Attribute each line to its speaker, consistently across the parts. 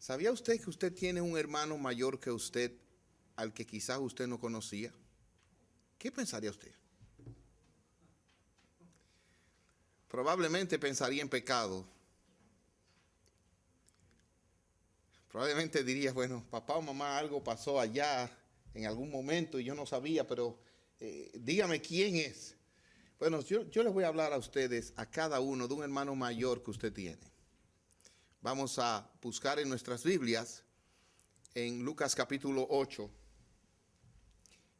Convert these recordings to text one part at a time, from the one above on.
Speaker 1: ¿Sabía usted que usted tiene un hermano mayor que usted al que quizás usted no conocía? ¿Qué pensaría usted? Probablemente pensaría en pecado. Probablemente diría, bueno, papá o mamá, algo pasó allá en algún momento y yo no sabía, pero dígame quién es. Bueno, yo les voy a hablar a ustedes, a cada uno, de un hermano mayor que usted tiene. Vamos a buscar en nuestras Biblias, en Lucas capítulo 8,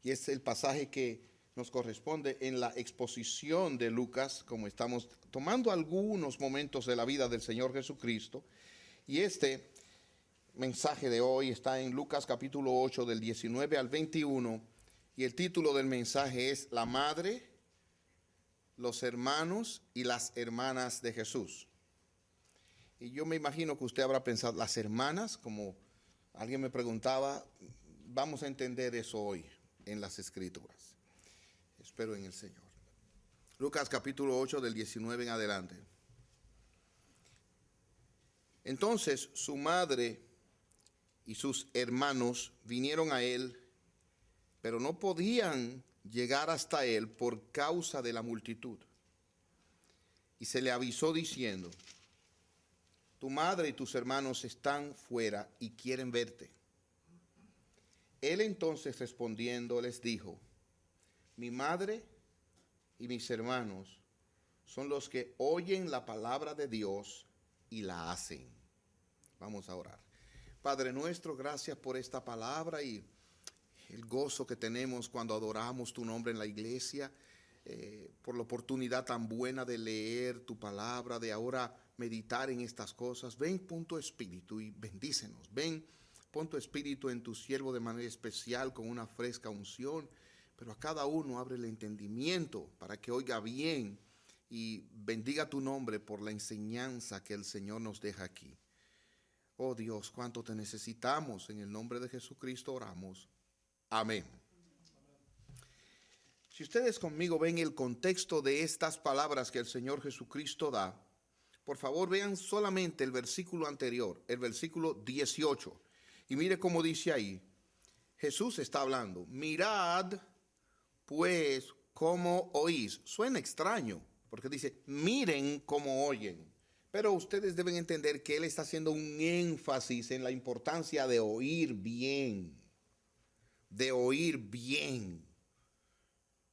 Speaker 1: y es el pasaje que nos corresponde en la exposición de Lucas, como estamos tomando algunos momentos de la vida del Señor Jesucristo. Y este mensaje de hoy está en Lucas capítulo 8, del 19 al 21, y el título del mensaje es La madre, los hermanos y las hermanas de Jesús. Y yo me imagino que usted habrá pensado, las hermanas, como alguien me preguntaba, vamos a entender eso hoy en las Escrituras. Espero en el Señor. Lucas capítulo 8, del 19 en adelante. Entonces su madre y sus hermanos vinieron a él, pero no podían llegar hasta él por causa de la multitud. Y se le avisó diciendo: tu madre y tus hermanos están fuera y quieren verte. Él entonces respondiendo les dijo: mi madre y mis hermanos son los que oyen la palabra de Dios y la hacen. Vamos a orar. Padre nuestro, gracias por esta palabra y el gozo que tenemos cuando adoramos tu nombre en la iglesia, por la oportunidad tan buena de leer tu palabra, de ahora meditar en estas cosas. Ven, pon tu espíritu y bendícenos. Ven, pon tu espíritu en tu siervo de manera especial con una fresca unción, pero a cada uno abre el entendimiento para que oiga bien y bendiga tu nombre por la enseñanza que el Señor nos deja aquí. Oh Dios, cuánto te necesitamos. En el nombre de Jesucristo oramos. Amén. Si ustedes conmigo ven el contexto de estas palabras que el Señor Jesucristo da, por favor vean solamente el versículo anterior, el versículo 18. Y mire cómo dice ahí. Jesús está hablando: mirad pues cómo oís. Suena extraño, porque dice, miren cómo oyen. Pero ustedes deben entender que Él está haciendo un énfasis en la importancia de oír bien. De oír bien.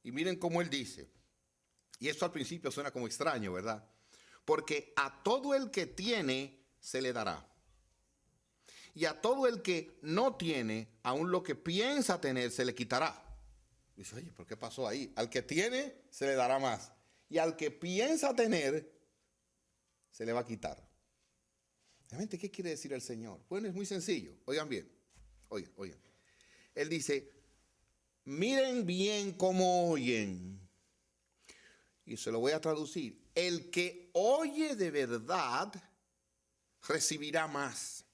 Speaker 1: Y miren cómo Él dice, y esto al principio suena como extraño, ¿verdad? Porque a todo el que tiene se le dará. Y a todo el que no tiene, aun lo que piensa tener, se le quitará. Dice, oye, ¿pero qué pasó ahí? Al que tiene, se le dará más. Y al que piensa tener, se le va a quitar. Realmente, ¿qué quiere decir el Señor? Bueno, es muy sencillo. Oigan bien. Oigan. Él dice, miren bien cómo oyen. Y se lo voy a traducir. El que oye de verdad, recibirá más.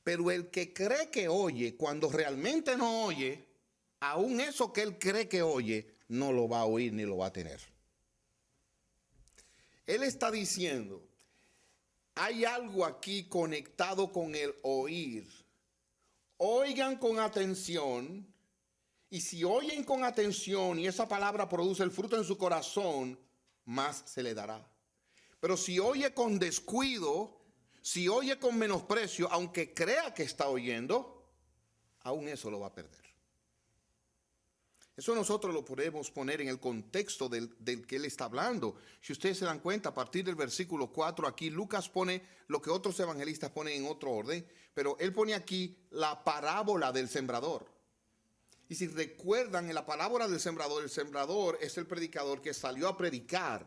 Speaker 1: Pero el que cree que oye, cuando realmente no oye, aún eso que él cree que oye, no lo va a oír ni lo va a tener. Él está diciendo, hay algo aquí conectado con el oír. Oigan con atención, y si oyen con atención y esa palabra produce el fruto en su corazón, más se le dará. Pero si oye con descuido, si oye con menosprecio, aunque crea que está oyendo, aún eso lo va a perder. Eso nosotros lo podemos poner en el contexto del que él está hablando. Si ustedes se dan cuenta, a partir del versículo 4, aquí Lucas pone lo que otros evangelistas ponen en otro orden, pero él pone aquí la parábola del sembrador. Y si recuerdan, en la parábola del sembrador, el sembrador es el predicador que salió a predicar.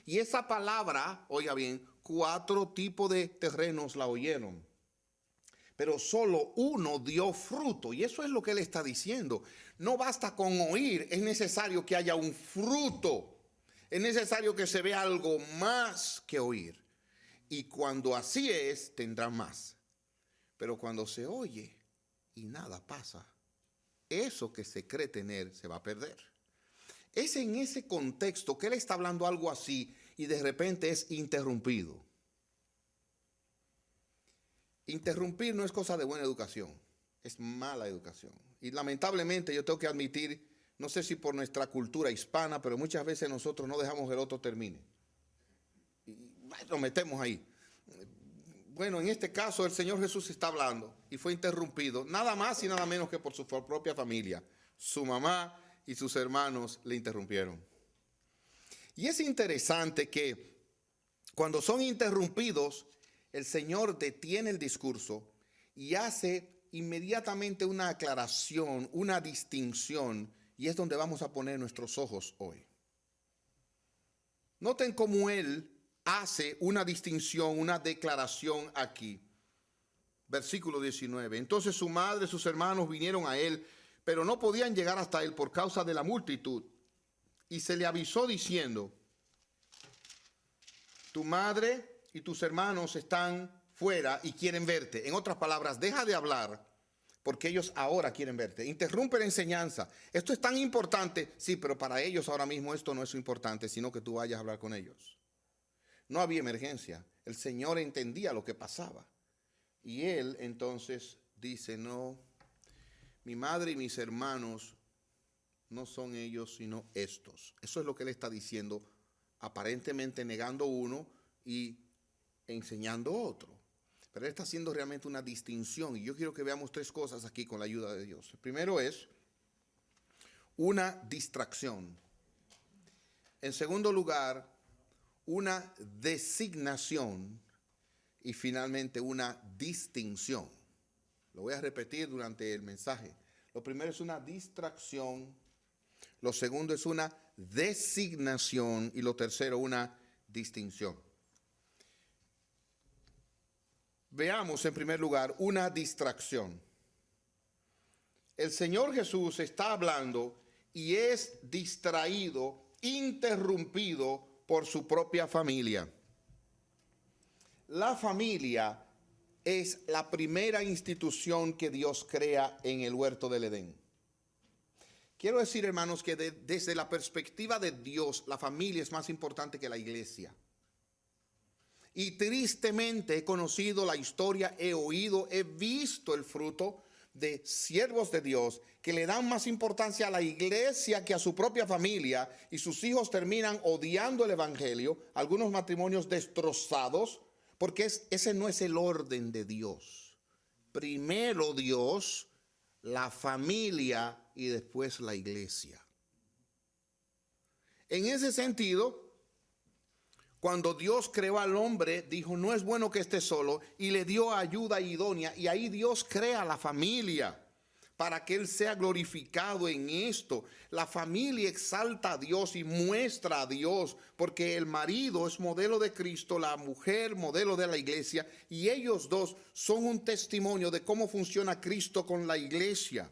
Speaker 1: Y esa palabra, oiga bien, 4 tipos de terrenos la oyeron, pero solo uno dio fruto. Y eso es lo que él está diciendo. No basta con oír, es necesario que haya un fruto. Es necesario que se vea algo más que oír. Y cuando así es, tendrán más. Pero cuando se oye y nada pasa, eso que se cree tener se va a perder. Es en ese contexto que él está hablando algo así y de repente es interrumpido. Interrumpir no es cosa de buena educación, es mala educación. Y lamentablemente yo tengo que admitir, no sé si por nuestra cultura hispana, pero muchas veces nosotros no dejamos que el otro termine. Y nos metemos ahí. Bueno, en este caso el Señor Jesús está hablando y fue interrumpido, nada más y nada menos que por su propia familia. Su mamá y sus hermanos le interrumpieron. Y es interesante que cuando son interrumpidos, el Señor detiene el discurso y hace inmediatamente una aclaración, una distinción, y es donde vamos a poner nuestros ojos hoy. Noten cómo Él hace una distinción, una declaración aquí. Versículo 19. Entonces su madre y sus hermanos vinieron a Él, pero no podían llegar hasta Él por causa de la multitud. Y se le avisó diciendo: tu madre y tus hermanos están fuera y quieren verte. En otras palabras, deja de hablar porque ellos ahora quieren verte. Interrumpe la enseñanza. Esto es tan importante. Sí, pero para ellos ahora mismo esto no es importante, sino que tú vayas a hablar con ellos. No había emergencia. El Señor entendía lo que pasaba. Y Él entonces dice: no, mi madre y mis hermanos no son ellos, sino estos. Eso es lo que Él está diciendo, aparentemente negando uno y enseñando otro. Pero Él está haciendo realmente una distinción. Y yo quiero que veamos tres cosas aquí con la ayuda de Dios. El primero es una distracción. En segundo lugar, una designación. Y finalmente una distinción. Lo voy a repetir durante el mensaje. Lo primero es una distracción. Lo segundo es una designación. Y lo tercero, una distinción. Veamos en primer lugar una distracción. El Señor Jesús está hablando y es distraído, interrumpido por su propia familia. La familia es la primera institución que Dios crea en el huerto del Edén. Quiero decir, hermanos, que desde la perspectiva de Dios, la familia es más importante que la iglesia. Y tristemente he conocido la historia, he oído, he visto el fruto de siervos de Dios que le dan más importancia a la iglesia que a su propia familia, y sus hijos terminan odiando el evangelio, algunos matrimonios destrozados, porque ese no es el orden de Dios. Primero Dios, la familia y después la iglesia. En ese sentido, cuando Dios creó al hombre, dijo: no es bueno que esté solo, y le dio ayuda idónea. Y ahí Dios crea la familia para que Él sea glorificado en esto. La familia exalta a Dios y muestra a Dios, porque el marido es modelo de Cristo, la mujer modelo de la iglesia, y ellos dos son un testimonio de cómo funciona Cristo con la iglesia.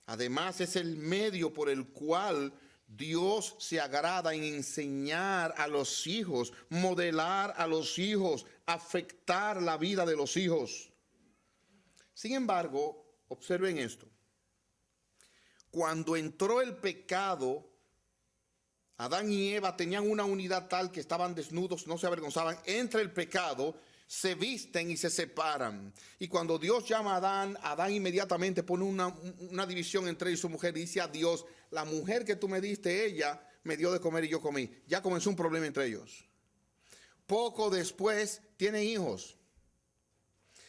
Speaker 1: Además, es el medio por el cual Dios se agrada en enseñar a los hijos, modelar a los hijos, afectar la vida de los hijos. Sin embargo, observen esto. Cuando entró el pecado, Adán y Eva tenían una unidad tal que estaban desnudos, no se avergonzaban. Entra el pecado, se visten y se separan. Y cuando Dios llama a Adán, Adán inmediatamente pone una división entre él y su mujer y dice a Dios: la mujer que tú me diste, ella me dio de comer y yo comí. Ya comenzó un problema entre ellos. Poco después tienen hijos.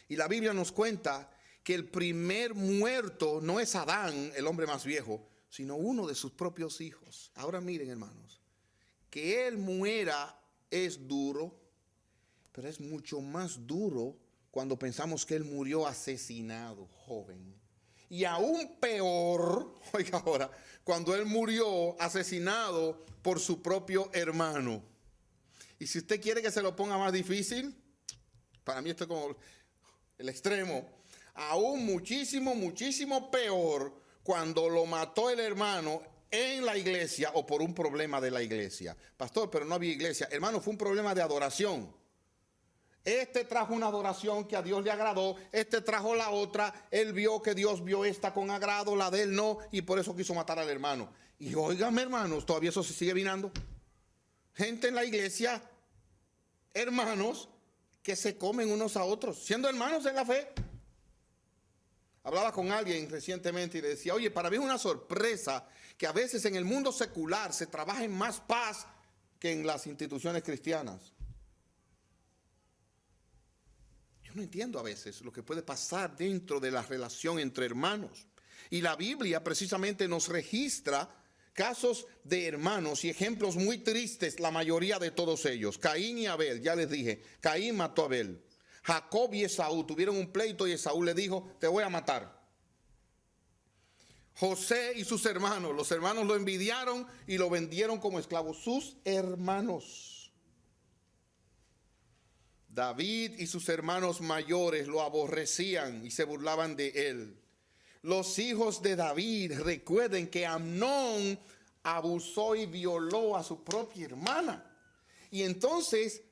Speaker 1: Y la Biblia nos cuenta que el primer muerto no es Adán, el hombre más viejo, sino uno de sus propios hijos. Ahora miren, hermanos, que él muera es duro, pero es mucho más duro cuando pensamos que él murió asesinado, joven. Y aún peor, oiga ahora, cuando él murió asesinado por su propio hermano. Y si usted quiere que se lo ponga más difícil, para mí esto es como el extremo. Aún muchísimo, muchísimo peor cuando lo mató el hermano en la iglesia o por un problema de la iglesia. Pastor, pero no había iglesia. Hermano, fue un problema de adoración. Este trajo una adoración que a Dios le agradó, este trajo la otra, él vio que Dios vio esta con agrado, la de él no, y por eso quiso matar al hermano. Y óigame, hermanos, todavía eso se sigue vinando. Gente en la iglesia, hermanos, que se comen unos a otros, siendo hermanos en la fe. Hablaba con alguien recientemente y le decía, oye, para mí es una sorpresa que a veces en el mundo secular se trabaja en más paz que en las instituciones cristianas. Yo no entiendo a veces lo que puede pasar dentro de la relación entre hermanos. Y la Biblia precisamente nos registra casos de hermanos y ejemplos muy tristes, la mayoría de todos ellos. Caín y Abel, ya les dije, Caín mató a Abel. Jacob y Esaú tuvieron un pleito y Esaú le dijo, te voy a matar. José y sus hermanos, los hermanos lo envidiaron y lo vendieron como esclavo. Sus hermanos. David y sus hermanos mayores lo aborrecían y se burlaban de él. Los hijos de David, recuerden que Amnón abusó y violó a su propia hermana. Y entonces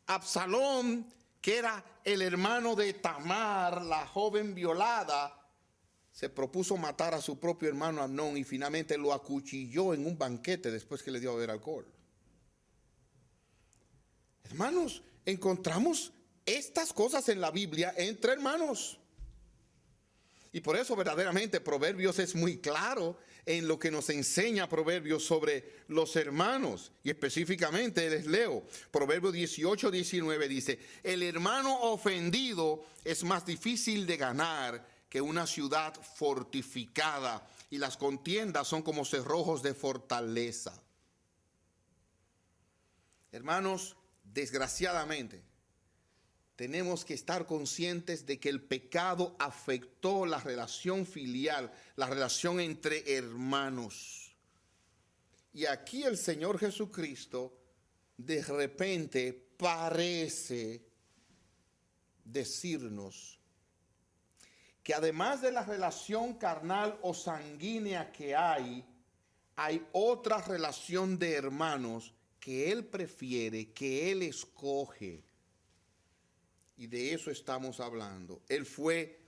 Speaker 1: Absalón, que era el hermano de Tamar, la joven violada, se propuso matar a su propio hermano Amnón y finalmente lo acuchilló en un banquete después que le dio a beber alcohol. Hermanos, encontramos estas cosas en la Biblia entre hermanos. Y por eso verdaderamente Proverbios es muy claro en lo que nos enseña Proverbios sobre los hermanos. Y específicamente les leo, Proverbios 18-19 dice, el hermano ofendido es más difícil de ganar que una ciudad fortificada, y las contiendas son como cerrojos de fortaleza. Hermanos, desgraciadamente, tenemos que estar conscientes de que el pecado afectó la relación filial, la relación entre hermanos. Y aquí el Señor Jesucristo de repente parece decirnos que además de la relación carnal o sanguínea que hay otra relación de hermanos que Él prefiere, que Él escoge. Y de eso estamos hablando. Él fue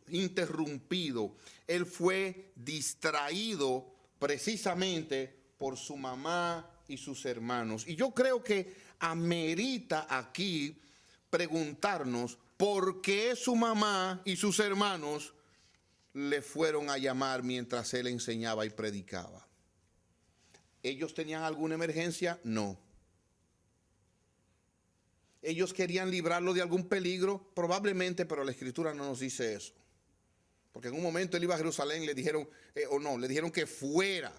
Speaker 1: interrumpido, él fue distraído precisamente por su mamá y sus hermanos. Y yo creo que amerita aquí preguntarnos por qué su mamá y sus hermanos le fueron a llamar mientras él enseñaba y predicaba. ¿Ellos tenían alguna emergencia? No. ¿Ellos querían librarlo de algún peligro? Probablemente, pero la Escritura no nos dice eso. Porque en un momento él iba a Jerusalén, le dijeron, le dijeron que fuera.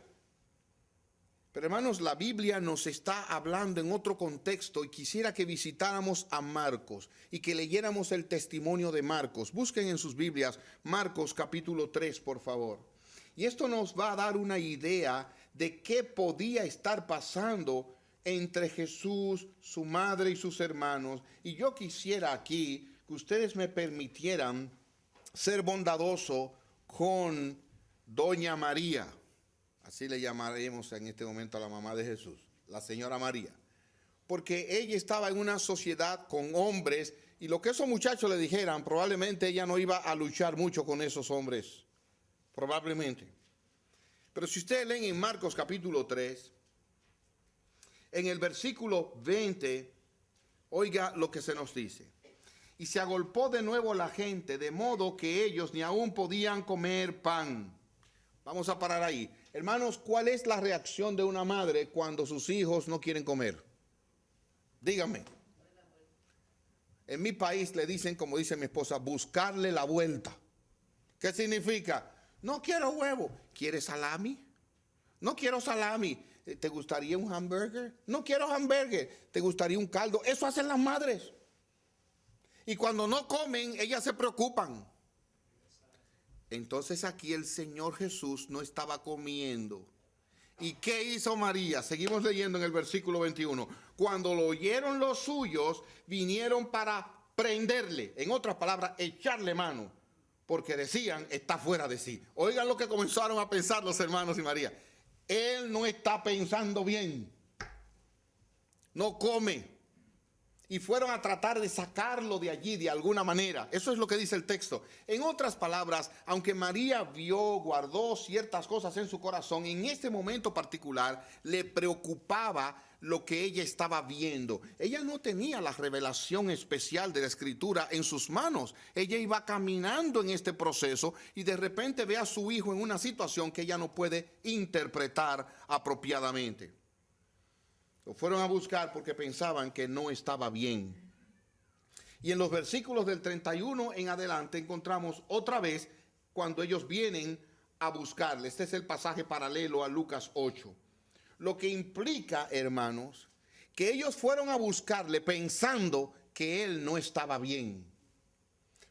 Speaker 1: Pero hermanos, la Biblia nos está hablando en otro contexto y quisiera que visitáramos a Marcos y que leyéramos el testimonio de Marcos. Busquen en sus Biblias Marcos capítulo 3, por favor. Y esto nos va a dar una idea de qué podía estar pasando entre Jesús, su madre y sus hermanos. Y yo quisiera aquí que ustedes me permitieran ser bondadoso con Doña María. Así le llamaremos en este momento a la mamá de Jesús, la señora María. Porque ella estaba en una sociedad con hombres y lo que esos muchachos le dijeran, probablemente ella no iba a luchar mucho con esos hombres. Probablemente. Pero si ustedes leen en Marcos capítulo 3, en el versículo 20, oiga lo que se nos dice. Y se agolpó de nuevo la gente, de modo que ellos ni aún podían comer pan. Vamos a parar ahí. Hermanos, ¿cuál es la reacción de una madre cuando sus hijos no quieren comer? Díganme. En mi país le dicen, como dice mi esposa, buscarle la vuelta. ¿Qué significa? No quiero huevo. ¿Quieres salami? No quiero salami. ¿Te gustaría un hamburger? No quiero hamburger. ¿Te gustaría un caldo? Eso hacen las madres. Y cuando no comen, ellas se preocupan. Entonces aquí el Señor Jesús no estaba comiendo. ¿Y qué hizo María? Seguimos leyendo en el versículo 21. Cuando lo oyeron los suyos, vinieron para prenderle. En otras palabras, echarle mano. Porque decían, está fuera de sí. Oigan lo que comenzaron a pensar los hermanos y María. Él no está pensando bien. No come. Y fueron a tratar de sacarlo de allí de alguna manera. Eso es lo que dice el texto. En otras palabras, aunque María guardó ciertas cosas en su corazón, en este momento particular le preocupaba lo que ella estaba viendo. Ella no tenía la revelación especial de la Escritura en sus manos. Ella iba caminando en este proceso y de repente ve a su hijo en una situación que ella no puede interpretar apropiadamente. Lo fueron a buscar porque pensaban que no estaba bien. Y en los versículos del 31 en adelante encontramos otra vez cuando ellos vienen a buscarle. Este es el pasaje paralelo a Lucas 8. Lo que implica, hermanos, que ellos fueron a buscarle pensando que él no estaba bien.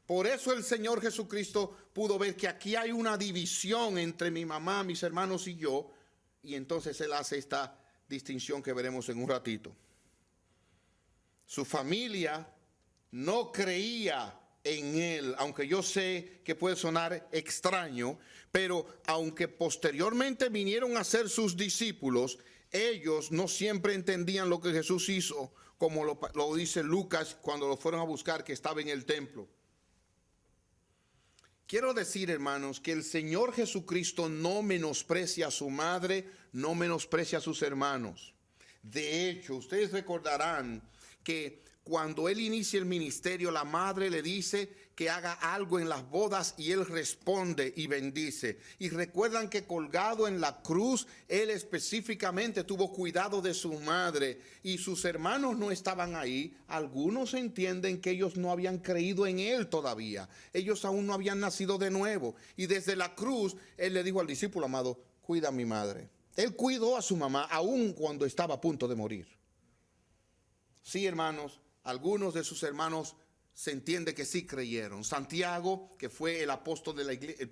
Speaker 1: Por eso el Señor Jesucristo pudo ver que aquí hay una división entre mi mamá, mis hermanos y yo, y entonces él hace esta distinción que veremos en un ratito. Su familia no creía en él, aunque yo sé que puede sonar extraño, pero aunque posteriormente vinieron a ser sus discípulos, ellos no siempre entendían lo que Jesús hizo, como lo dice Lucas cuando lo fueron a buscar, que estaba en el templo. Quiero decir, hermanos, que el Señor Jesucristo no menosprecia a su madre, no menosprecia a sus hermanos. De hecho, ustedes recordarán que cuando él inicia el ministerio, la madre le dice que haga algo en las bodas y él responde y bendice. Y recuerdan que colgado en la cruz, él específicamente tuvo cuidado de su madre y sus hermanos no estaban ahí. Algunos entienden que ellos no habían creído en él todavía. Ellos aún no habían nacido de nuevo. Y desde la cruz, él le dijo al discípulo amado, cuida a mi madre. Él cuidó a su mamá aún cuando estaba a punto de morir. Sí, hermanos. Algunos de sus hermanos se entiende que sí creyeron. Santiago, que fue el apóstol de la iglesia,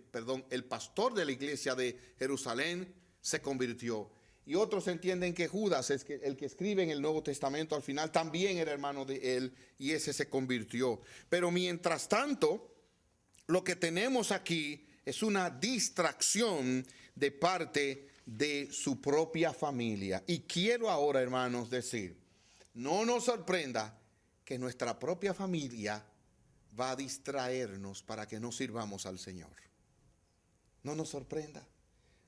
Speaker 1: el pastor de la iglesia de Jerusalén, se convirtió. Y otros entienden que Judas, el que escribe en el Nuevo Testamento al final, también era hermano de él y ese se convirtió. Pero mientras tanto, lo que tenemos aquí es una distracción de parte de su propia familia. Y quiero ahora, hermanos, decir, no nos sorprenda que nuestra propia familia va a distraernos para que no sirvamos al Señor. No nos sorprenda.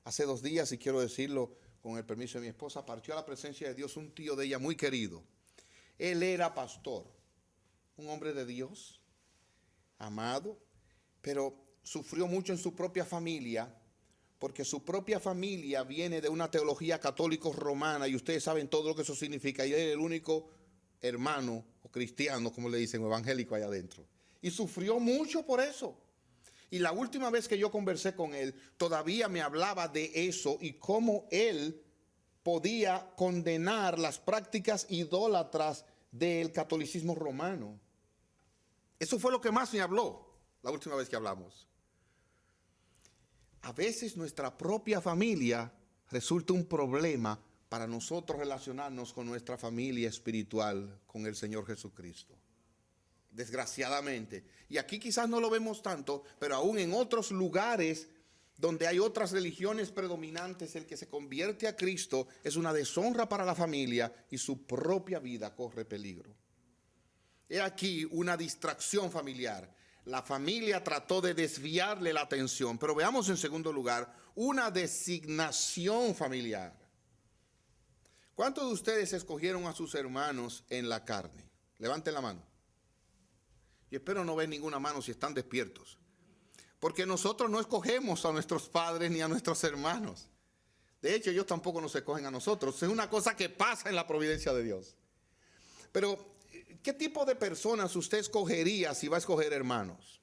Speaker 1: Hace 2 días, y quiero decirlo con el permiso de mi esposa, partió a la presencia de Dios un tío de ella muy querido. Él era pastor, un hombre de Dios, amado, pero sufrió mucho en su propia familia, porque su propia familia viene de una teología católico romana, y ustedes saben todo lo que eso significa, y él es el único hermano o cristiano, como le dicen, evangélico allá adentro. Y sufrió mucho por eso. Y la última vez que yo conversé con él, todavía me hablaba de eso y cómo él podía condenar las prácticas idólatras del catolicismo romano. Eso fue lo que más me habló la última vez que hablamos. A veces nuestra propia familia resulta un problema para nosotros relacionarnos con nuestra familia espiritual, con el Señor Jesucristo. Desgraciadamente. Y aquí quizás no lo vemos tanto, pero aún en otros lugares donde hay otras religiones predominantes, el que se convierte a Cristo es una deshonra para la familia y su propia vida corre peligro. He aquí una distracción familiar. La familia trató de desviarle la atención, pero veamos en segundo lugar una designación familiar. ¿Cuántos de ustedes escogieron a sus hermanos en la carne? Levanten la mano. Y espero no ver ninguna mano si están despiertos. Porque nosotros no escogemos a nuestros padres ni a nuestros hermanos. De hecho, ellos tampoco nos escogen a nosotros. Es una cosa que pasa en la providencia de Dios. Pero, ¿qué tipo de personas usted escogería si va a escoger hermanos?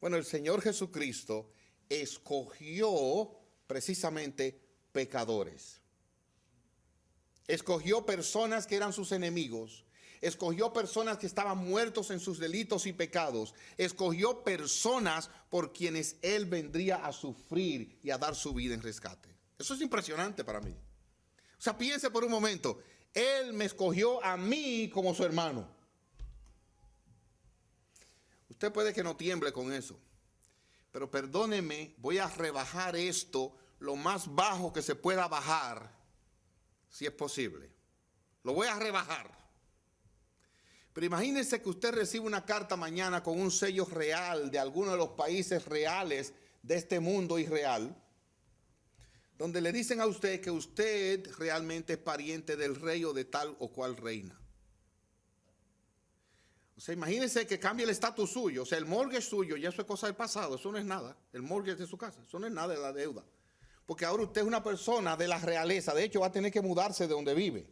Speaker 1: Bueno, el Señor Jesucristo escogió precisamente pecadores. Escogió personas que eran sus enemigos. Escogió personas que estaban muertos en sus delitos y pecados. Escogió personas por quienes Él vendría a sufrir y a dar su vida en rescate. Eso es impresionante para mí. O sea, piense por un momento. Él me escogió a mí como su hermano. Usted puede que no tiemble con eso. Pero perdóneme, voy a rebajar esto lo más bajo que se pueda bajar. Si es posible. Lo voy a rebajar. Pero imagínense que usted recibe una carta mañana con un sello real de alguno de los países reales de este mundo irreal, donde le dicen a usted que usted realmente es pariente del rey o de tal o cual reina. O sea, imagínense que cambie el estatus suyo, o sea, el mortgage suyo, ya eso es cosa del pasado, eso no es nada, el mortgage de su casa, eso no es nada de la deuda. Porque ahora usted es una persona de la realeza, de hecho va a tener que mudarse de donde vive,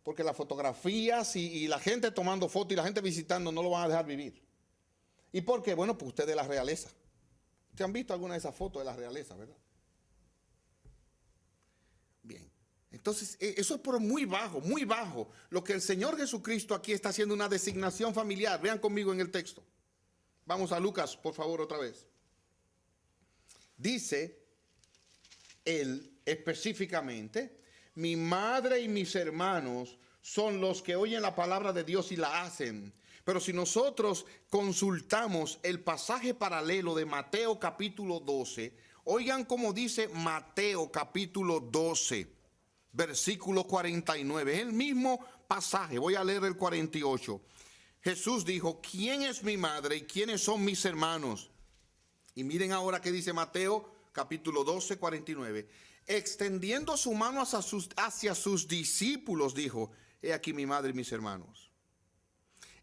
Speaker 1: porque las fotografías y la gente tomando fotos y la gente visitando no lo van a dejar vivir. ¿Y por qué? Bueno, pues usted es de la realeza. ¿Ustedes han visto alguna de esas fotos de la realeza, verdad? Bien. Entonces, eso es por muy bajo, muy bajo. Lo que el Señor Jesucristo aquí está haciendo una designación familiar. Vean conmigo en el texto. Vamos a Lucas, por favor, otra vez. Dice él específicamente, mi madre y mis hermanos son los que oyen la palabra de Dios y la hacen. Pero si nosotros consultamos el pasaje paralelo de Mateo capítulo 12, oigan cómo dice Mateo capítulo 12. Versículo 49, es el mismo pasaje, voy a leer el 48. Jesús dijo, ¿quién es mi madre y quiénes son mis hermanos? Y miren ahora qué dice Mateo capítulo 12, 49. Extendiendo su mano hacia sus discípulos, dijo, he aquí mi madre y mis hermanos.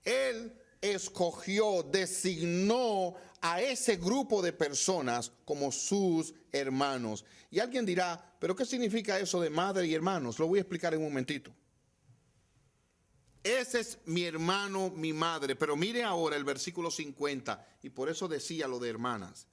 Speaker 1: Él escogió, designó a ese grupo de personas como sus hermanos. Y alguien dirá, ¿pero qué significa eso de madre y hermanos? Lo voy a explicar en un momentito. Ese es mi hermano, mi madre. Pero mire ahora el versículo 50, y por eso decía lo de hermanas.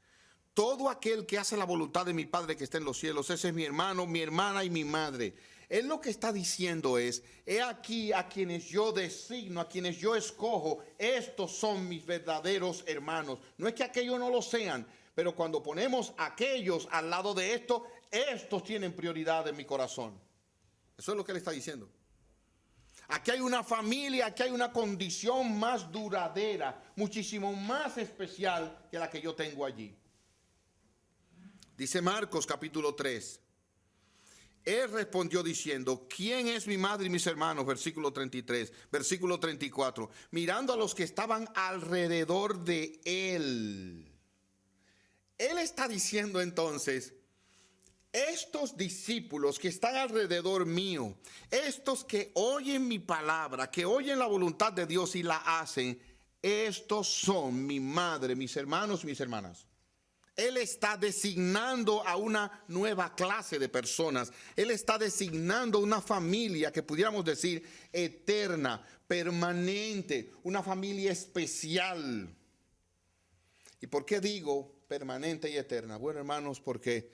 Speaker 1: Todo aquel que hace la voluntad de mi Padre que está en los cielos, ese es mi hermano, mi hermana y mi madre. Él lo que está diciendo es, he aquí a quienes yo designo, a quienes yo escojo, estos son mis verdaderos hermanos. No es que aquellos no lo sean, pero cuando ponemos aquellos al lado de esto, estos tienen prioridad en mi corazón. Eso es lo que él está diciendo. Aquí hay una familia, aquí hay una condición más duradera, muchísimo más especial que la que yo tengo allí. Dice Marcos capítulo 3. Él respondió diciendo, ¿quién es mi madre y mis hermanos? Versículo 33, versículo 34. Mirando a los que estaban alrededor de él. Él está diciendo entonces, estos discípulos que están alrededor mío, estos que oyen mi palabra, que oyen la voluntad de Dios y la hacen, estos son mi madre, mis hermanos, mis hermanas. Él está designando a una nueva clase de personas. Él está designando una familia que pudiéramos decir eterna, permanente, una familia especial. ¿Y por qué digo permanente y eterna? Bueno, hermanos, porque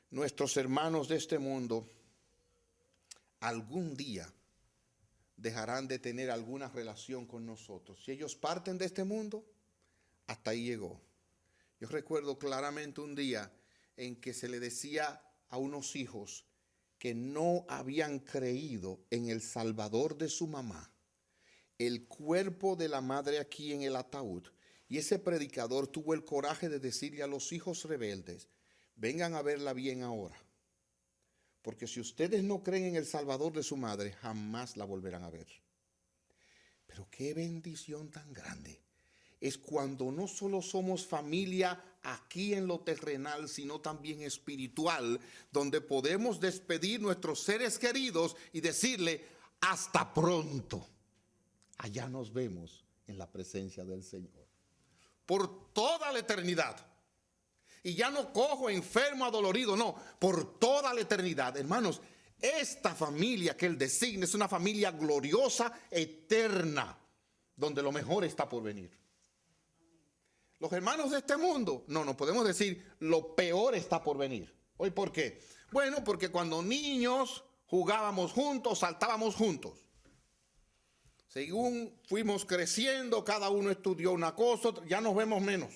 Speaker 1: nuestros hermanos de este mundo algún día dejarán de tener alguna relación con nosotros. Si ellos parten de este mundo, hasta ahí llegó. Yo recuerdo claramente un día en que se le decía a unos hijos que no habían creído en el Salvador de su mamá, el cuerpo de la madre aquí en el ataúd, y ese predicador tuvo el coraje de decirle a los hijos rebeldes, vengan a verla bien ahora, porque si ustedes no creen en el Salvador de su madre, jamás la volverán a ver. Pero qué bendición tan grande es cuando no solo somos familia aquí en lo terrenal, sino también espiritual, donde podemos despedir nuestros seres queridos y decirle, hasta pronto. Allá nos vemos en la presencia del Señor. Por toda la eternidad. Y ya no cojo enfermo, adolorido, no, por toda la eternidad. Hermanos, esta familia que Él designa es una familia gloriosa, eterna, donde lo mejor está por venir. Los hermanos de este mundo, no podemos decir lo peor está por venir. ¿Hoy por qué? Bueno, porque cuando niños jugábamos juntos, saltábamos juntos. Según fuimos creciendo, cada uno estudió una cosa, ya nos vemos menos.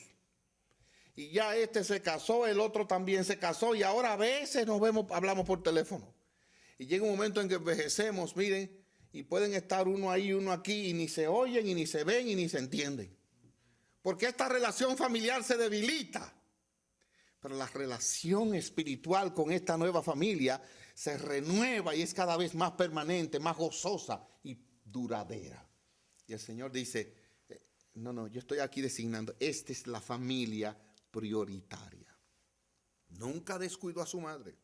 Speaker 1: Y ya este se casó, el otro también se casó, y ahora a veces nos vemos, hablamos por teléfono. Y llega un momento en que envejecemos, miren, y pueden estar uno ahí, uno aquí, y ni se oyen, y ni se ven, y ni se entienden. Porque esta relación familiar se debilita. Pero la relación espiritual con esta nueva familia se renueva y es cada vez más permanente, más gozosa y duradera. Y el Señor dice, no, yo estoy aquí designando, esta es la familia prioritaria. Nunca descuidó a su madre.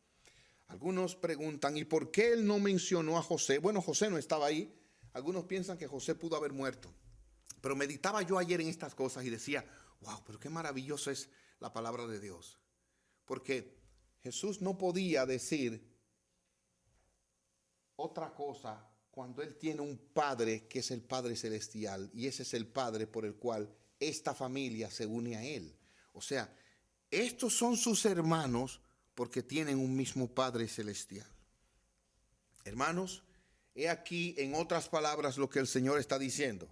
Speaker 1: Algunos preguntan, ¿y por qué él no mencionó a José? Bueno, José no estaba ahí. Algunos piensan que José pudo haber muerto. Pero meditaba yo ayer en estas cosas y decía, wow, pero qué maravillosa es la palabra de Dios. Porque Jesús no podía decir otra cosa cuando él tiene un Padre que es el Padre Celestial. Y ese es el Padre por el cual esta familia se une a él. O sea, estos son sus hermanos porque tienen un mismo Padre Celestial. Hermanos, he aquí en otras palabras lo que el Señor está diciendo.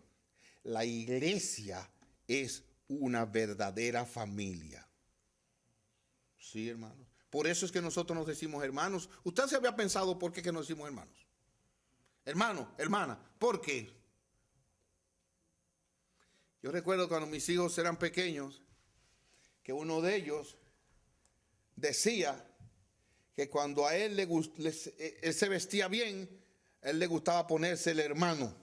Speaker 1: La iglesia es una verdadera familia. Sí, hermanos. Por eso es que nosotros nos decimos hermanos. ¿Usted se había pensado por qué que nos decimos hermanos? Hermano, hermana, ¿por qué? Yo recuerdo cuando mis hijos eran pequeños, que uno de ellos decía que cuando a él él se vestía bien, a él le gustaba ponerse el hermano.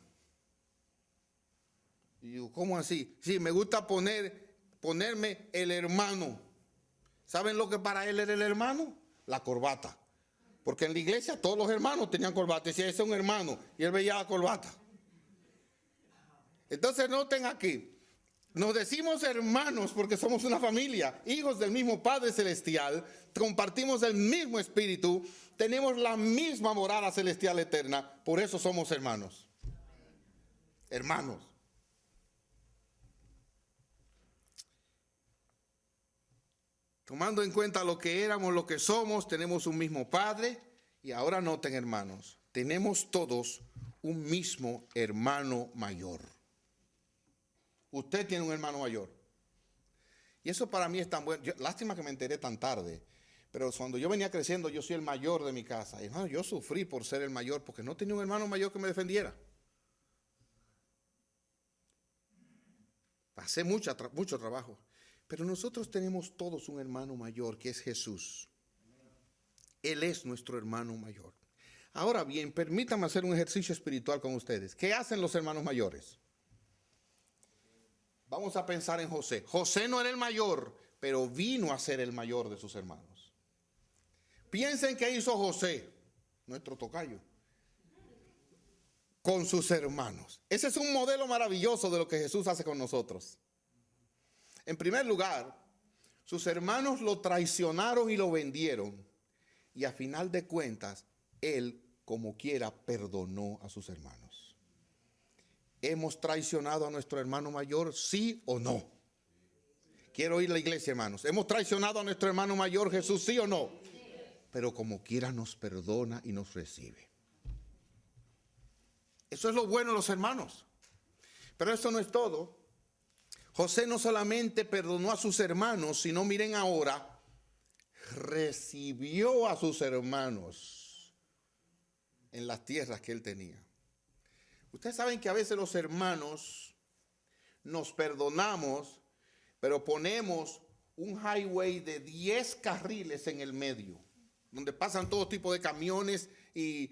Speaker 1: Y digo, ¿cómo así? Sí, me gusta ponerme el hermano. ¿Saben lo que para él era el hermano? La corbata. Porque en la iglesia todos los hermanos tenían corbata. Decía, ese es un hermano. Y él veía la corbata. Entonces noten aquí. Nos decimos hermanos porque somos una familia, hijos del mismo Padre Celestial, compartimos el mismo espíritu, tenemos la misma morada celestial eterna, por eso somos hermanos. Hermanos. Tomando en cuenta lo que éramos, lo que somos, tenemos un mismo Padre y ahora noten, hermanos, tenemos todos un mismo hermano mayor. Usted tiene un hermano mayor. Y eso para mí es tan bueno. Lástima que me enteré tan tarde. Pero cuando yo venía creciendo, yo soy el mayor de mi casa. Y hermano, yo sufrí por ser el mayor porque no tenía un hermano mayor que me defendiera. Pasé mucho trabajo. Pero nosotros tenemos todos un hermano mayor que es Jesús. Él es nuestro hermano mayor. Ahora bien, permítanme hacer un ejercicio espiritual con ustedes. ¿Qué hacen los hermanos mayores? Vamos a pensar en José. José no era el mayor, pero vino a ser el mayor de sus hermanos. Piensen qué hizo José, nuestro tocayo, con sus hermanos. Ese es un modelo maravilloso de lo que Jesús hace con nosotros. En primer lugar, sus hermanos lo traicionaron y lo vendieron. Y a final de cuentas, él, como quiera, perdonó a sus hermanos. ¿Hemos traicionado a nuestro hermano mayor, sí o no? Quiero ir a la iglesia, hermanos. ¿Hemos traicionado a nuestro hermano mayor Jesús, sí o no? Pero como quiera nos perdona y nos recibe. Eso es lo bueno de los hermanos. Pero eso no es todo. José no solamente perdonó a sus hermanos, sino miren ahora, recibió a sus hermanos en las tierras que él tenía. Ustedes saben que a veces los hermanos nos perdonamos, pero ponemos un highway de 10 carriles en el medio, donde pasan todo tipo de camiones y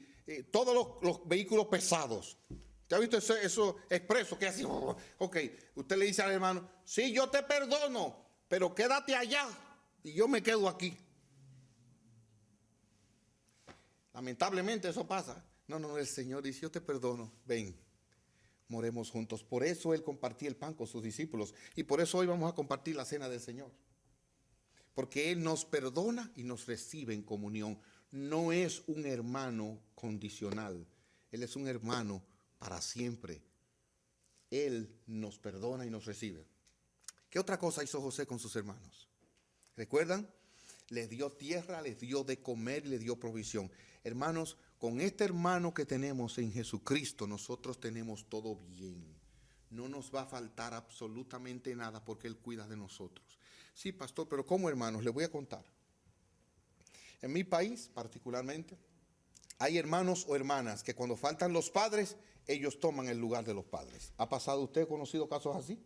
Speaker 1: todos los vehículos pesados. ¿Usted ha visto eso expreso que así? Ok, usted le dice al hermano, sí, yo te perdono, pero quédate allá y yo me quedo aquí. Lamentablemente eso pasa. No, el Señor dice, yo te perdono, ven, moremos juntos. Por eso Él compartía el pan con sus discípulos y por eso hoy vamos a compartir la cena del Señor. Porque Él nos perdona y nos recibe en comunión. No es un hermano condicional, Él es un hermano para siempre. Él nos perdona y nos recibe. ¿Qué otra cosa hizo José con sus hermanos? ¿Recuerdan? Les dio tierra, les dio de comer y les dio provisión. Hermanos, con este hermano que tenemos en Jesucristo, nosotros tenemos todo bien. No nos va a faltar absolutamente nada porque Él cuida de nosotros. Sí, pastor, pero ¿cómo, hermanos? Les voy a contar. En mi país, particularmente, hay hermanos o hermanas que cuando faltan los padres, ellos toman el lugar de los padres. ¿Ha pasado usted, conocido casos así?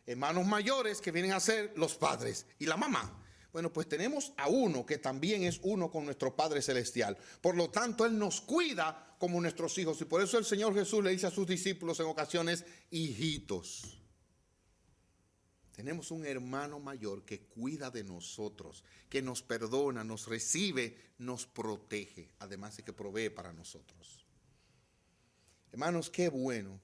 Speaker 1: Hermanos mayores que vienen a ser los padres y la mamá. Bueno, pues tenemos a uno que también es uno con nuestro Padre Celestial. Por lo tanto, Él nos cuida como nuestros hijos. Y por eso el Señor Jesús le dice a sus discípulos en ocasiones, hijitos. Tenemos un hermano mayor que cuida de nosotros, que nos perdona, nos recibe, nos protege, además de que provee para nosotros. Hermanos, qué bueno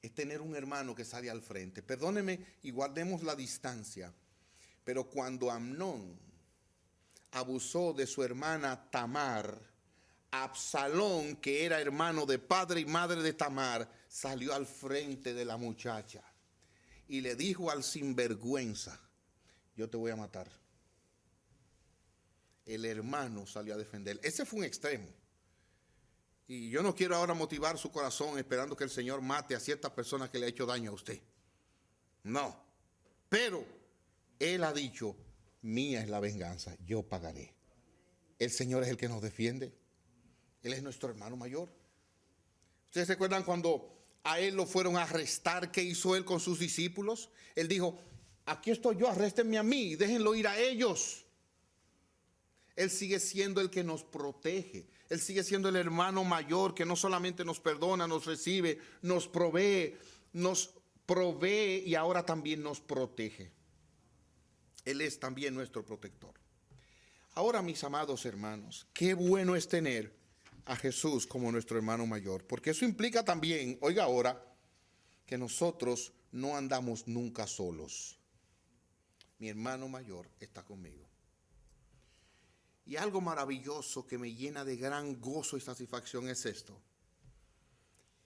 Speaker 1: es tener un hermano que sale al frente. Perdónenme y guardemos la distancia, pero cuando Amnón abusó de su hermana Tamar, Absalón, que era hermano de padre y madre de Tamar, salió al frente de la muchacha y le dijo al sinvergüenza: yo te voy a matar. El hermano salió a defender. Ese fue un extremo. Y yo no quiero ahora motivar su corazón esperando que el Señor mate a ciertas personas que le ha hecho daño a usted. No. Pero Él ha dicho: mía es la venganza, yo pagaré. El Señor es el que nos defiende. Él es nuestro hermano mayor. ¿Ustedes se acuerdan cuando a Él lo fueron a arrestar? ¿Qué hizo Él con sus discípulos? Él dijo: aquí estoy yo, arréstenme a mí, déjenlo ir a ellos. Él sigue siendo el que nos protege. Él sigue siendo el hermano mayor que no solamente nos perdona, nos recibe, nos provee y ahora también nos protege. Él es también nuestro protector. Ahora, mis amados hermanos, qué bueno es tener a Jesús como nuestro hermano mayor, porque eso implica también, oiga ahora, que nosotros no andamos nunca solos. Mi hermano mayor está conmigo. Y algo maravilloso que me llena de gran gozo y satisfacción es esto: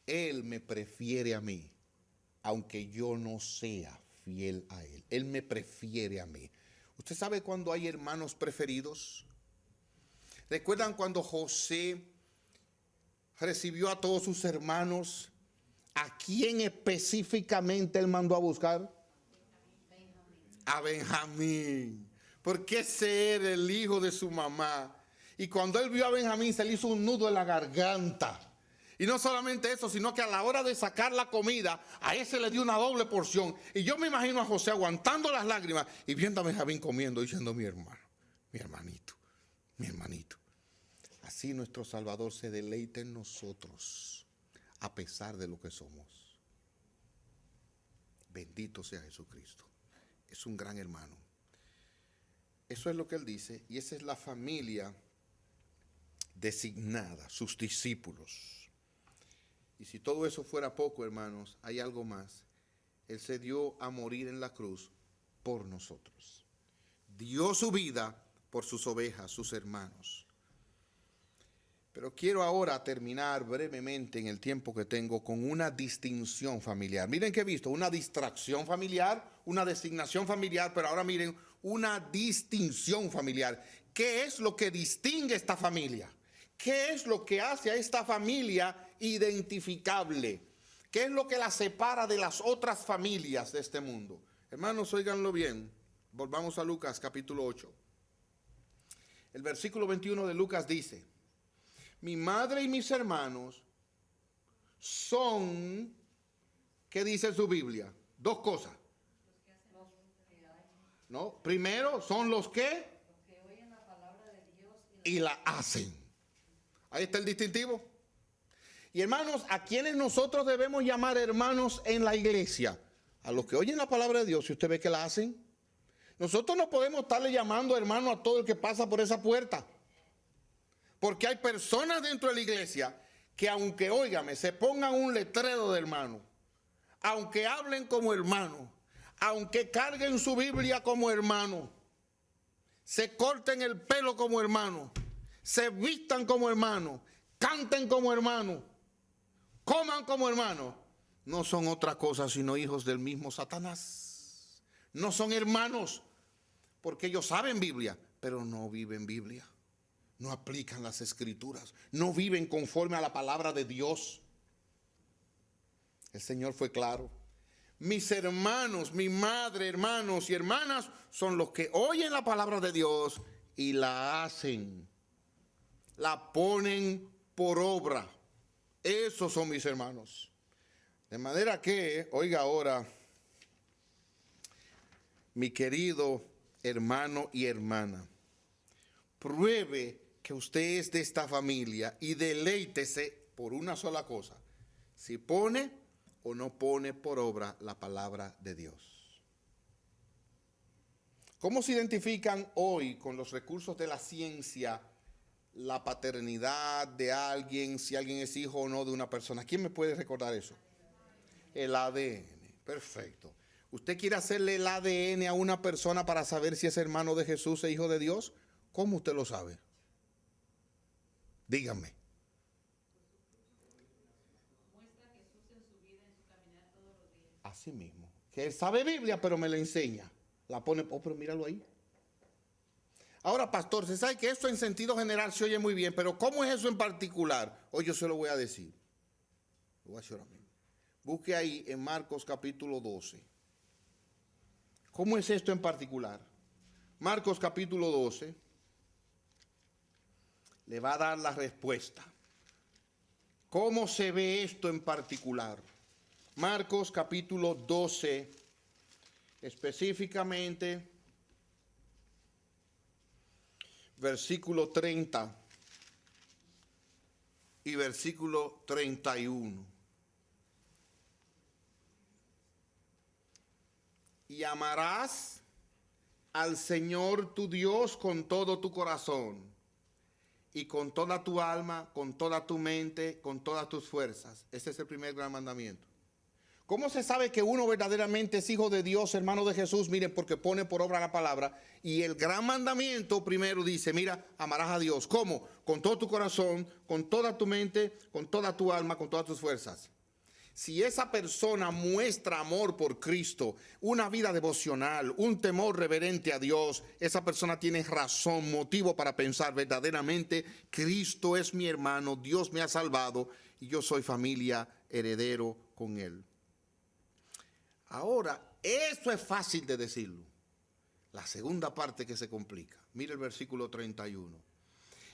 Speaker 1: Él me prefiere a mí, aunque yo no sea fiel a Él. Él me prefiere a mí. ¿Usted sabe cuando hay hermanos preferidos? ¿Recuerdan cuando José recibió a todos sus hermanos? ¿A quién específicamente él mandó a buscar? A Benjamín. Porque ese era el hijo de su mamá. Y cuando él vio a Benjamín, se le hizo un nudo en la garganta. Y no solamente eso, sino que a la hora de sacar la comida, a ese le dio una doble porción. Y yo me imagino a José aguantando las lágrimas y viendo a Benjamín comiendo, diciendo: mi hermano, mi hermanito, mi hermanito. Así nuestro Salvador se deleita en nosotros, a pesar de lo que somos. Bendito sea Jesucristo. Es un gran hermano. Eso es lo que él dice, y esa es la familia designada, sus discípulos. Y si todo eso fuera poco, hermanos, hay algo más. Él se dio a morir en la cruz por nosotros. Dio su vida por sus ovejas, sus hermanos. Pero quiero ahora terminar brevemente en el tiempo que tengo con una distinción familiar. Miren que he visto: una distracción familiar, una designación familiar, pero ahora miren, una distinción familiar. ¿Qué es lo que distingue esta familia? ¿Qué es lo que hace a esta familia identificable? ¿Qué es lo que la separa de las otras familias de este mundo? Hermanos, óiganlo bien. Volvamos a Lucas capítulo 8. El versículo 21 de Lucas dice: mi madre y mis hermanos son, ¿qué dice su Biblia? Dos cosas. ¿No? Primero, son los que oyen la palabra de Dios y la hacen. Ahí está el distintivo. Y hermanos, ¿a quiénes nosotros debemos llamar hermanos en la iglesia? A los que oyen la palabra de Dios, si usted ve que la hacen. Nosotros no podemos estarle llamando hermano a todo el que pasa por esa puerta. Porque hay personas dentro de la iglesia que, aunque, óigame, se pongan un letrero de hermano, aunque hablen como hermano, aunque carguen su Biblia como hermano, se corten el pelo como hermano, se vistan como hermano, canten como hermano, coman como hermano, no son otra cosa sino hijos del mismo Satanás. No son hermanos porque ellos saben Biblia, pero no viven Biblia. No aplican las escrituras, no viven conforme a la palabra de Dios. El Señor fue claro. Mis hermanos, mi madre, hermanos y hermanas son los que oyen la palabra de Dios y la hacen, la ponen por obra. Esos son mis hermanos. De manera que, oiga ahora, mi querido hermano y hermana, pruebe que usted es de esta familia y deleítese por una sola cosa: si pone o no pone por obra la palabra de Dios. ¿Cómo se identifican hoy con los recursos de la ciencia la paternidad de alguien, si alguien es hijo o no de una persona? ¿Quién me puede recordar eso? El ADN. Perfecto. ¿Usted quiere hacerle el ADN a una persona para saber si es hermano de Jesús e hijo de Dios? ¿Cómo usted lo sabe? Dígame. Así mismo. Que él sabe Biblia, pero me la enseña. La pone, oh, pero míralo ahí. Ahora, pastor, se sabe que esto en sentido general se oye muy bien, pero ¿cómo es eso en particular? Hoy yo se lo voy a decir. Lo voy a decir ahora mismo. Busque ahí en Marcos capítulo 12. ¿Cómo es esto en particular? Marcos capítulo 12 le va a dar la respuesta. ¿Cómo se ve esto en particular? Marcos capítulo 12, específicamente versículo 30 y versículo 31. Y amarás al Señor tu Dios con todo tu corazón y con toda tu alma, con toda tu mente, con todas tus fuerzas. Ese es el primer gran mandamiento. ¿Cómo se sabe que uno verdaderamente es hijo de Dios, hermano de Jesús? Miren, porque pone por obra la palabra. Y el gran mandamiento primero dice, mira, amarás a Dios. ¿Cómo? Con todo tu corazón, con toda tu mente, con toda tu alma, con todas tus fuerzas. Si esa persona muestra amor por Cristo, una vida devocional, un temor reverente a Dios, esa persona tiene razón, motivo para pensar verdaderamente, Cristo es mi hermano, Dios me ha salvado y yo soy familia, heredero con Él. Ahora, eso es fácil de decirlo. La segunda parte que se complica. Mira el versículo 31.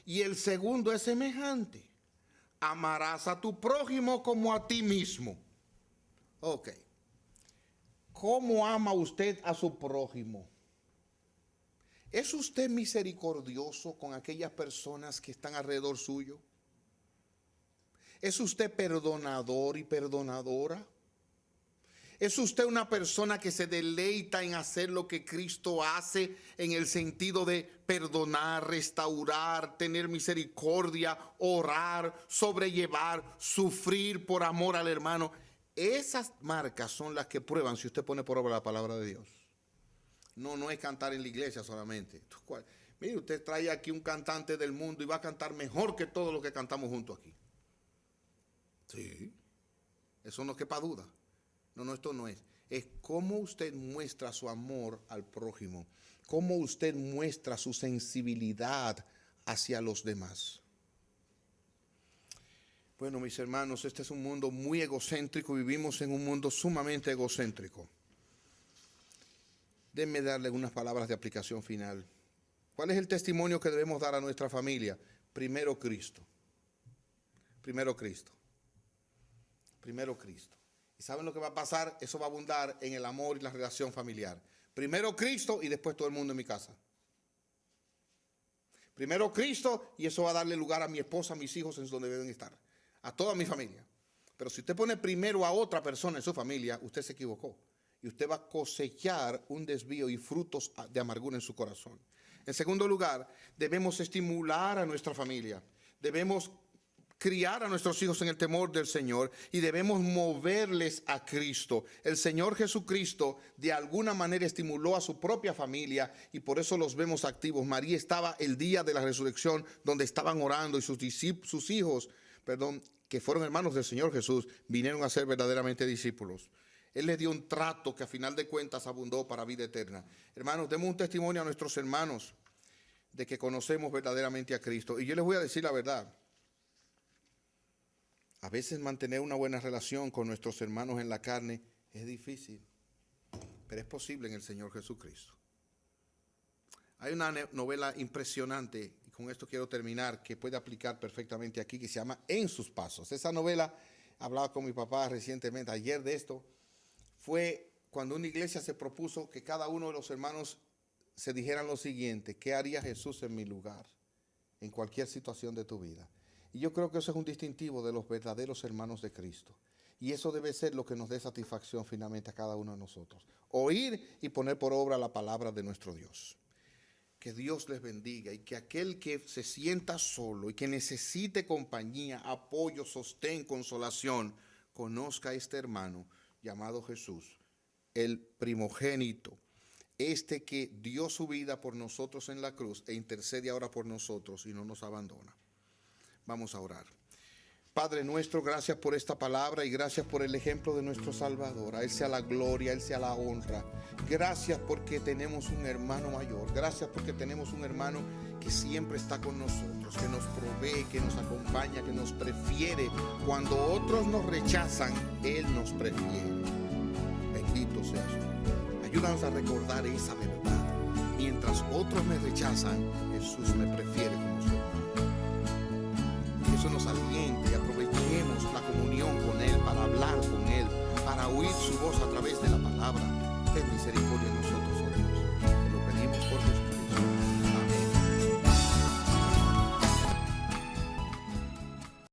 Speaker 1: Y el segundo es semejante. Amarás a tu prójimo como a ti mismo. Ok. ¿Cómo ama usted a su prójimo? ¿Es usted misericordioso con aquellas personas que están alrededor suyo? ¿Es usted perdonador y perdonadora? ¿Es usted una persona que se deleita en hacer lo que Cristo hace en el sentido de perdonar, restaurar, tener misericordia, orar, sobrellevar, sufrir por amor al hermano? Esas marcas son las que prueban si usted pone por obra la palabra de Dios. No es cantar en la iglesia solamente. Mire, usted trae aquí un cantante del mundo y va a cantar mejor que todo lo que cantamos juntos aquí. Sí, eso no quepa duda. No, esto no es. Es cómo usted muestra su amor al prójimo, cómo usted muestra su sensibilidad hacia los demás. Bueno, mis hermanos, este es un mundo muy egocéntrico, vivimos en un mundo sumamente egocéntrico. Déjenme darle unas palabras de aplicación final. ¿Cuál es el testimonio que debemos dar a nuestra familia? Primero Cristo. Primero Cristo. Primero Cristo. ¿Y saben lo que va a pasar? Eso va a abundar en el amor y la relación familiar. Primero Cristo y después todo el mundo en mi casa. Primero Cristo y eso va a darle lugar a mi esposa, a mis hijos en donde deben estar. A toda mi familia. Pero si usted pone primero a otra persona en su familia, usted se equivocó. Y usted va a cosechar un desvío y frutos de amargura en su corazón. En segundo lugar, debemos estimular a nuestra familia. Debemos criar a nuestros hijos en el temor del Señor y debemos moverles a Cristo. El Señor Jesucristo de alguna manera estimuló a su propia familia y por eso los vemos activos. María estaba el día de la resurrección donde estaban orando y sus hijos, que fueron hermanos del Señor Jesús, vinieron a ser verdaderamente discípulos. Él les dio un trato que a final de cuentas abundó para vida eterna. Hermanos, demos un testimonio a nuestros hermanos de que conocemos verdaderamente a Cristo. Y yo les voy a decir la verdad. A veces mantener una buena relación con nuestros hermanos en la carne es difícil, pero es posible en el Señor Jesucristo. Hay una novela impresionante, y con esto quiero terminar, que puede aplicar perfectamente aquí, que se llama En sus pasos. Esa novela, hablaba con mi papá recientemente, ayer de esto, fue cuando una iglesia se propuso que cada uno de los hermanos se dijeran lo siguiente: ¿qué haría Jesús en mi lugar en cualquier situación de tu vida? Y yo creo que eso es un distintivo de los verdaderos hermanos de Cristo. Y eso debe ser lo que nos dé satisfacción finalmente a cada uno de nosotros. Oír y poner por obra la palabra de nuestro Dios. Que Dios les bendiga y que aquel que se sienta solo y que necesite compañía, apoyo, sostén, consolación, conozca a este hermano llamado Jesús, el primogénito, este que dio su vida por nosotros en la cruz e intercede ahora por nosotros y no nos abandona. Vamos a orar. Padre nuestro, gracias por esta palabra y gracias por el ejemplo de nuestro Salvador. A Él sea la gloria, a Él sea la honra. Gracias porque tenemos un hermano mayor. Gracias porque tenemos un hermano que siempre está con nosotros, que nos provee, que nos acompaña, que nos prefiere. Cuando otros nos rechazan, Él nos prefiere. Bendito seas tú. Ayúdanos a recordar esa verdad. Mientras otros me rechazan, Jesús me prefiere como su hermano. Que eso nos aliente y aprovechemos la comunión con Él para hablar con Él, para oír su voz a través de la palabra. Ten misericordia.